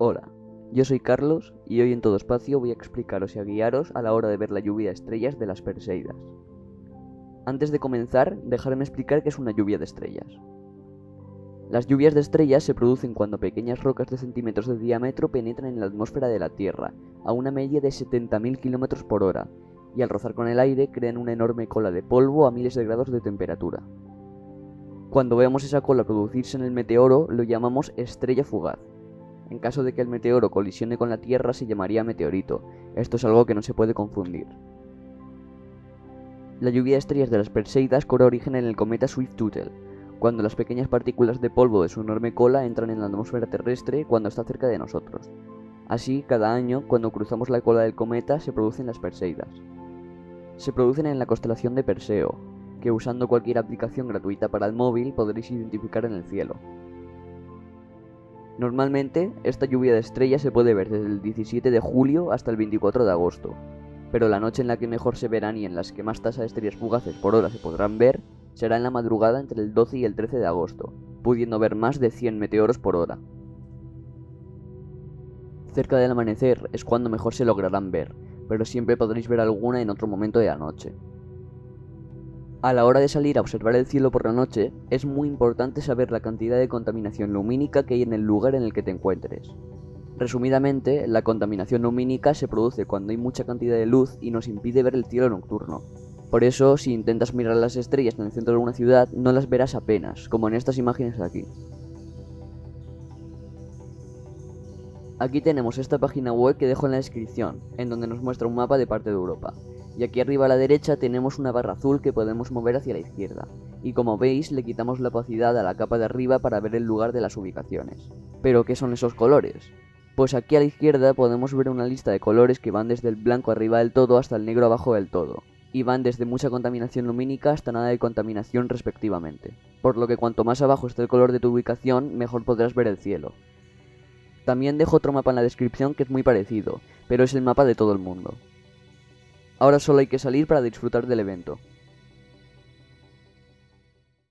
Hola, yo soy Carlos y hoy en Todo Espacio voy a explicaros y a guiaros a la hora de ver la lluvia de estrellas de las Perseidas. Antes de comenzar, dejadme explicar qué es una lluvia de estrellas. Las lluvias de estrellas se producen cuando pequeñas rocas de centímetros de diámetro penetran en la atmósfera de la Tierra a una media de 70.000 km por hora y al rozar con el aire crean una enorme cola de polvo a miles de grados de temperatura. Cuando vemos esa cola producirse en el meteoro lo llamamos estrella fugaz. En caso de que el meteoro colisione con la Tierra se llamaría meteorito. Esto es algo que no se puede confundir. La lluvia de estrellas de las Perseidas cobra origen en el cometa Swift-Tuttle, cuando las pequeñas partículas de polvo de su enorme cola entran en la atmósfera terrestre cuando está cerca de nosotros. Así, cada año, cuando cruzamos la cola del cometa, se producen las Perseidas. Se producen en la constelación de Perseo, que usando cualquier aplicación gratuita para el móvil podréis identificar en el cielo. Normalmente, esta lluvia de estrellas se puede ver desde el 17 de julio hasta el 24 de agosto, pero la noche en la que mejor se verán y en las que más tasa de estrellas fugaces por hora se podrán ver será en la madrugada entre el 12 y el 13 de agosto, pudiendo ver más de 100 meteoros por hora. Cerca del amanecer es cuando mejor se lograrán ver, pero siempre podréis ver alguna en otro momento de la noche. A la hora de salir a observar el cielo por la noche, es muy importante saber la cantidad de contaminación lumínica que hay en el lugar en el que te encuentres. Resumidamente, la contaminación lumínica se produce cuando hay mucha cantidad de luz y nos impide ver el cielo nocturno. Por eso, si intentas mirar las estrellas en el centro de una ciudad, no las verás apenas, como en estas imágenes de aquí. Aquí tenemos esta página web que dejo en la descripción, en donde nos muestra un mapa de parte de Europa. Y aquí arriba a la derecha tenemos una barra azul que podemos mover hacia la izquierda, y como veis le quitamos la opacidad a la capa de arriba para ver el lugar de las ubicaciones. ¿Pero qué son esos colores? Pues aquí a la izquierda podemos ver una lista de colores que van desde el blanco arriba del todo hasta el negro abajo del todo, y van desde mucha contaminación lumínica hasta nada de contaminación respectivamente, por lo que cuanto más abajo esté el color de tu ubicación, mejor podrás ver el cielo. También dejo otro mapa en la descripción que es muy parecido, pero es el mapa de todo el mundo. Ahora solo hay que salir para disfrutar del evento.